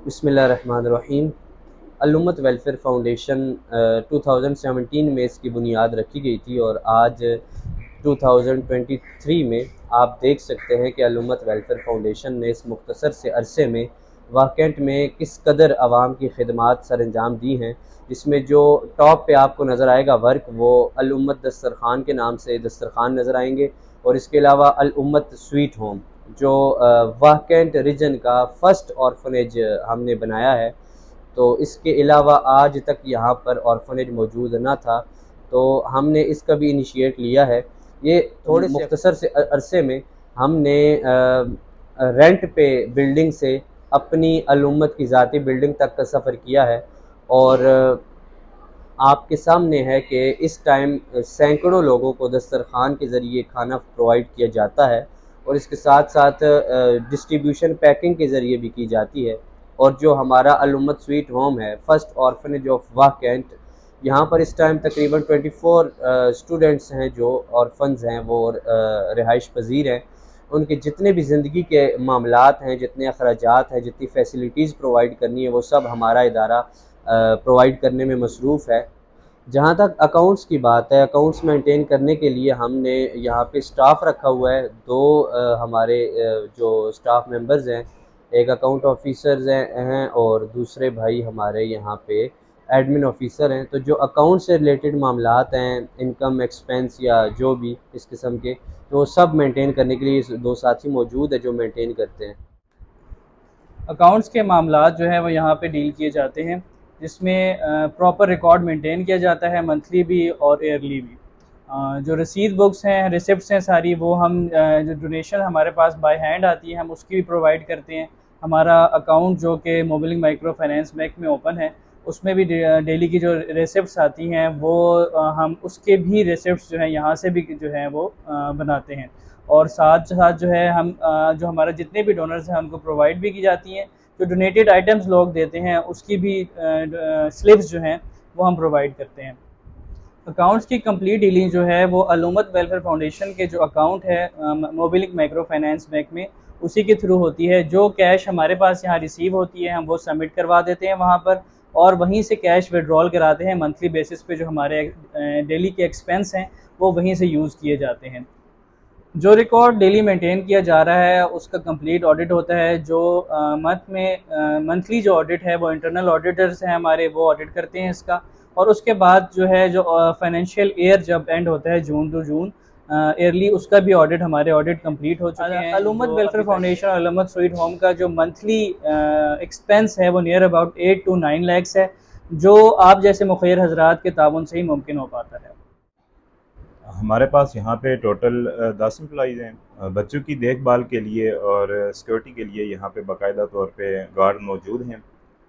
बिस्मिल्लाहिर्रहमानिर्रहीम। अल-उम्मत welfare foundation 2017 में इसकी बुनियाद रखी गई थी और आज 2023 में आप देख सकते हैं कि अल-उम्मत वेलफेयर फ़ाउंडेशन ने इस मुख्तसर से अरसे में वाक़ई में किस कदर आवाम की खिदमात सर अंजाम दी हैं। जिसमें जो टॉप पे आपको नज़र आएगा वर्क, वो अल-उम्मत दस्तरखान के नाम से दस्तरखान नज़र आएंगे और इसके अलावा अल-उम्मत स्वीट होम जो वाकेंट रीजन का फ़र्स्ट ऑर्फनेज हमने बनाया है। तो इसके अलावा आज तक यहाँ पर ऑर्फनेज मौजूद ना था, तो हमने इसका भी इनिशिएट लिया है। ये थोड़े मुख्तसर से अरसे में हमने रेंट पे बिल्डिंग से अपनी अल-उम्मत की ज़ाती बिल्डिंग तक का सफ़र किया है और आपके सामने है कि इस टाइम सैकड़ों लोगों को दस्तरखान के ज़रिए खाना प्रोवाइड किया जाता है और इसके साथ साथ डिस्ट्रीब्यूशन पैकिंग के ज़रिए भी की जाती है। और जो हमारा अल-उम्मत स्वीट होम है, फ़र्स्ट ऑर्फनेज ऑफ वाह कैंट, यहाँ पर इस टाइम तकरीबन 24 स्टूडेंट्स हैं जो ऑर्फन्स हैं, वो रिहाइश पजीर हैं। उनके जितने भी ज़िंदगी के मामलात हैं, जितने अखराजात हैं, जितनी फ़ैसिलिटीज़ प्रोवाइड करनी है, वो सब हमारा इदारा प्रोवाइड करने में मसरूफ़ है। जहाँ तक अकाउंट्स की बात है, अकाउंट्स मेंटेन करने के लिए हमने यहाँ पे स्टाफ रखा हुआ है। दो हमारे जो स्टाफ मेंबर्स हैं, एक अकाउंट ऑफिसर्स हैं और दूसरे भाई हमारे यहाँ पे एडमिन ऑफिसर हैं। तो जो अकाउंट से रिलेटेड मामलात हैं, इनकम एक्सपेंस या जो भी इस किस्म के, तो सब मेंटेन करने के लिए दो साथी मौजूद है जो मेंटेन करते हैं। अकाउंट्स के मामलात जो है वो यहाँ पे डील किए जाते हैं, जिसमें प्रॉपर रिकॉर्ड मेंटेन किया जाता है, मंथली भी और ईयरली भी। जो रसीद बुक्स हैं, रिसिप्ट्स हैं सारी, वो हम जो डोनेशन हमारे पास बाय हैंड आती है हम उसकी भी प्रोवाइड करते हैं। हमारा अकाउंट जो कि मोबिलिंग माइक्रो फाइनेंस बैंक में ओपन है, उसमें भी डेली की जो रिसिप्ट्स आती हैं वो हम उसके भी रिसिप्ट्स जो है यहाँ से भी जो है वो बनाते हैं। और साथ साथ जो है हम जो हमारा जितने भी डोनर्स हैं उनको प्रोवाइड भी की जाती हैं। जो डोनेटेड आइटम्स लोग देते हैं उसकी भी स्लिप्स जो हैं वो हम प्रोवाइड करते हैं। अकाउंट्स की कंप्लीट डीलिंग जो है वो अल-उम्मत वेलफेयर फाउंडेशन के जो अकाउंट है मोबिलिक माइक्रो फाइनेंस बैंक में, उसी के थ्रू होती है। जो कैश हमारे पास यहाँ रिसीव होती है हम वो सबमिट करवा देते हैं वहाँ पर, और वहीं से कैश विड्रॉल कराते हैं मंथली बेसिस पे। जो हमारे डेली के एक्सपेंस हैं वो वहीं से यूज़ किए जाते हैं। जो रिकॉर्ड डेली मेंटेन किया जा रहा है उसका कंप्लीट ऑडिट होता है। जो मंथली जो ऑडिट है वो इंटरनल ऑडिटर्स हैं हमारे, वो ऑडिट करते हैं इसका। और उसके बाद जो है जो फाइनेंशियल ईयर जब एंड होता है जून टू जून ईयरली, उसका भी ऑडिट हमारे ऑडिट कंप्लीट हो चुके हैं। अल-उम्मत वेलफेयर फाउंडेशन और अल-उम्मत स्वीट होम का जो मंथली एक्सपेंस है वो नियर अबाउट 8 to 9 lakhs है, जो आप जैसे मुखिर हजरात के ताउन से ही मुमकिन हो पाता है। हमारे पास यहाँ पे टोटल 10 एम्प्लॉइज़ हैं। बच्चों की देखभाल के लिए और सिक्योरिटी के लिए यहाँ पे बाकायदा तौर पे गार्ड मौजूद हैं,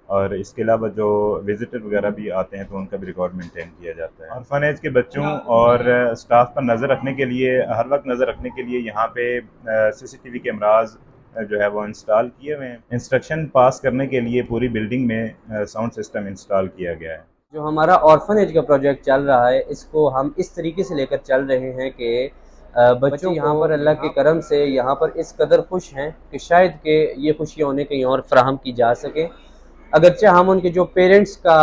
और इसके अलावा जो विजिटर वगैरह भी आते हैं तो उनका भी रिकॉर्ड मेंटेन किया जाता है। ऑर्फनेज के बच्चों और स्टाफ पर नज़र रखने के लिए, हर वक्त नज़र रखने के लिए यहाँ पे CCTV कैमराज जो है वो इंस्टॉल किए हुए हैं। इंस्ट्रक्शन पास करने के लिए पूरी बिल्डिंग में साउंड सिस्टम इंस्टॉल किया गया है। जो हमारा ऑर्फनेज का प्रोजेक्ट चल रहा है, इसको हम इस तरीके से लेकर चल रहे हैं कि बच्चों यहाँ पर अल्लाह के करम से यहाँ पर इस कदर खुश हैं कि शायद कि ये खुशियाँ उन्हें कहीं और फ्राहम की जा सकें। अगरचे हम उनके जो पेरेंट्स का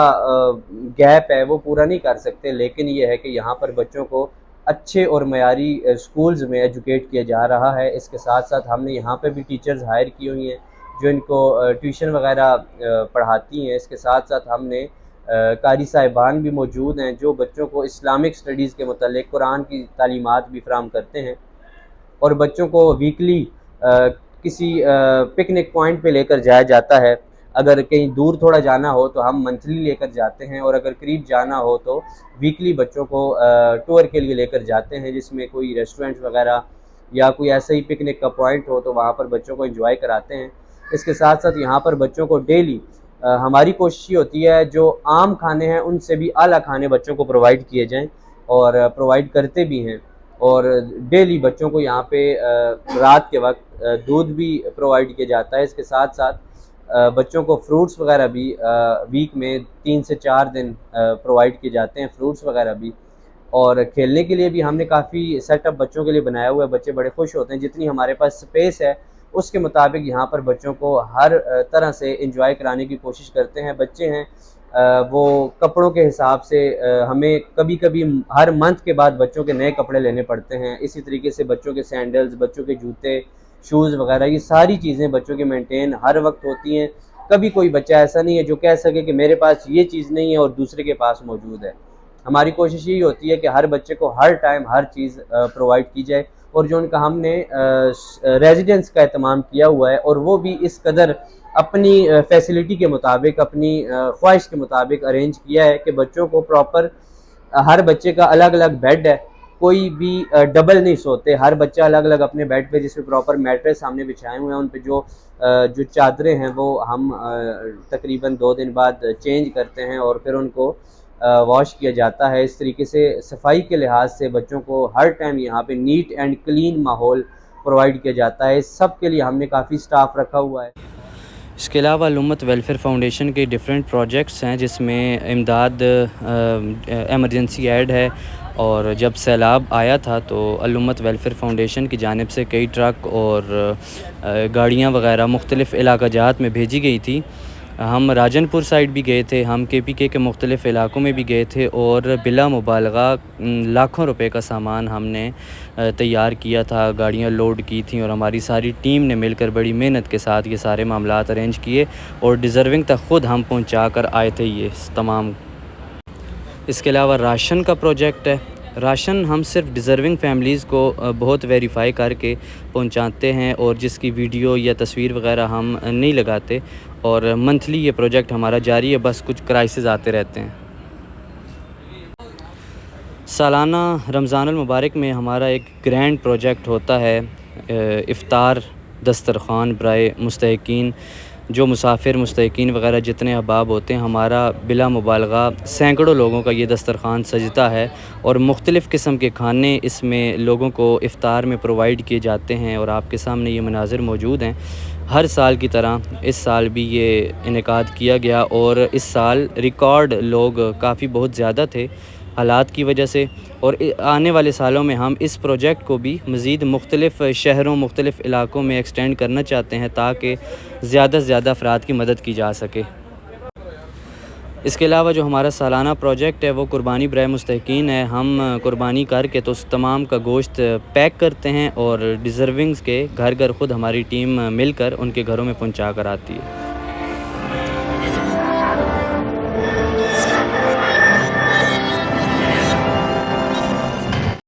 गैप है वो पूरा नहीं कर सकते, लेकिन ये है कि यहाँ पर बच्चों को अच्छे और मयारी स्कूल्स में एजुकेट किया जा रहा है। इसके साथ साथ हमने यहाँ पे भी टीचर्स हायर की हुई हैं जो इनको ट्यूशन वगैरह पढ़ाती हैं। इसके साथ साथ हमने कारी साहिबान भी मौजूद हैं जो बच्चों को इस्लामिक स्टडीज़ के मुतालिक कुरान की तालीमात भी फराहम करते हैं। और बच्चों को वीकली किसी पिकनिक पॉइंट पे लेकर जाया जाता है। अगर कहीं दूर थोड़ा जाना हो तो हम मंथली लेकर जाते हैं, और अगर करीब जाना हो तो वीकली बच्चों को टूर के लिए लेकर जाते हैं, जिसमें कोई रेस्टोरेंट वगैरह या कोई ऐसा ही पिकनिक का पॉइंट हो तो वहाँ पर बच्चों को एंजॉय कराते हैं। इसके साथ साथ यहाँ पर बच्चों को डेली हमारी कोशिश ये होती है जो आम खाने हैं उनसे भी आला खाने बच्चों को प्रोवाइड किए जाएँ, और प्रोवाइड करते भी हैं। और डेली बच्चों को यहाँ पे रात के वक्त दूध भी प्रोवाइड किया जाता है। इसके साथ साथ बच्चों को फ्रूट्स वगैरह भी वीक में 3 से 4 दिन प्रोवाइड किए जाते हैं, फ्रूट्स वगैरह भी। और खेलने के लिए भी हमने काफ़ी सेटअप बच्चों के लिए बनाया हुआ है। बच्चे बड़े खुश होते हैं। जितनी हमारे पास स्पेस है उसके मुताबिक यहाँ पर बच्चों को हर तरह से इंजॉय कराने की कोशिश करते हैं। बच्चे हैं वो कपड़ों के हिसाब से हमें कभी कभी हर मंथ के बाद बच्चों के नए कपड़े लेने पड़ते हैं। इसी तरीके से बच्चों के सैंडल्स, बच्चों के जूते, शूज़ वगैरह, ये सारी चीज़ें बच्चों की मेंटेन हर वक्त होती हैं। कभी कोई बच्चा ऐसा नहीं है जो कह सके कि मेरे पास ये चीज़ नहीं है और दूसरे के पास मौजूद है। हमारी कोशिश यही होती है कि हर बच्चे को हर टाइम हर चीज़ प्रोवाइड की जाए, और जो उनका हमने रेजिडेंस का एहतमाम किया हुआ है और वो भी इस कदर अपनी फैसिलिटी के मुताबिक, अपनी ख्वाहिश के मुताबिक अरेंज किया है कि बच्चों को प्रॉपर हर बच्चे का अलग अलग बेड है, कोई भी डबल नहीं सोते। हर बच्चा अलग अलग अपने बेड पे, जिसमें प्रॉपर मैट्रेस सामने बिछाए हुए हैं, उन पे जो चादरें हैं वो हम तकरीबन 2 दिन बाद चेंज करते हैं और फिर उनको वॉश किया जाता है। इस तरीके से सफाई के लिहाज से बच्चों को हर टाइम यहाँ पे नीट एंड क्लीन माहौल प्रोवाइड किया जाता है। इस सब के लिए हमने काफ़ी स्टाफ रखा हुआ है। इसके अलावा अल-उम्मत वेलफेयर फाउंडेशन के डिफरेंट प्रोजेक्ट्स हैं, जिसमें इमदाद एमरजेंसी एड है, और जब सैलाब आया था तो अल-उम्मत वेलफेयर फाउंडेशन की जानिब से कई ट्रक और गाड़ियाँ वग़ैरह मुख्तलिफ़ इलाक़ाजात में भेजी गई थी। हम राजनपुर साइड भी गए थे, हम KPK के मुख्तलिफ़ इलाक़ों में भी गए थे, और बिला मुबालगा लाखों रुपए का सामान हमने तैयार किया था, गाड़ियाँ लोड की थी, और हमारी सारी टीम ने मिलकर बड़ी मेहनत के साथ ये सारे मामलात अरेंज किए और डिज़र्विंग तक ख़ुद हम पहुँचा कर आए थे ये तमाम। इसके अलावा राशन का प्रोजेक्ट है। राशन हम सिर्फ डिज़र्विंग फैमिलीज़ को बहुत वेरीफ़ाई करके पहुंचाते हैं, और जिसकी वीडियो या तस्वीर वगैरह हम नहीं लगाते, और मंथली ये प्रोजेक्ट हमारा जारी है, बस कुछ क्राइसिस आते रहते हैं। सालाना रमज़ानुल मुबारक में हमारा एक ग्रैंड प्रोजेक्ट होता है, इफ़्तार दस्तरख़ान बराए मुस्तहिकीन। जो मुसाफिर, मुस्तहिकीन वग़ैरह जितने अहबाब होते हैं, हमारा बिला मुबालगा सैकड़ों लोगों का ये दस्तरख़ान सजता है, और मुख्तलिफ़ किस्म के खाने इसमें लोगों को इफ़्तार में प्रोवाइड किए जाते हैं, और आपके सामने ये मनाज़िर मौजूद हैं। हर साल की तरह इस साल भी ये इनेकाद किया गया, और इस साल रिकॉर्ड लोग काफ़ी बहुत ज़्यादा थे हालात की वजह से, और आने वाले सालों में हम इस प्रोजेक्ट को भी मज़ीद मुख्तलिफ़ शहरों, मुख्तलिफ़ इलाक़ों में एक्सटेंड करना चाहते हैं, ताकि ज़्यादा से ज़्यादा अफराद की मदद की जा सके। इसके अलावा जो हमारा सालाना प्रोजेक्ट है वो कुर्बानी बराए मुस्तहिकीन है। हम कुर्बानी करके तो उस तमाम का गोश्त पैक करते हैं, और डिज़र्विंग्स के घर घर ख़ुद हमारी टीम मिलकर उनके घरों में पहुँचा कर आती है।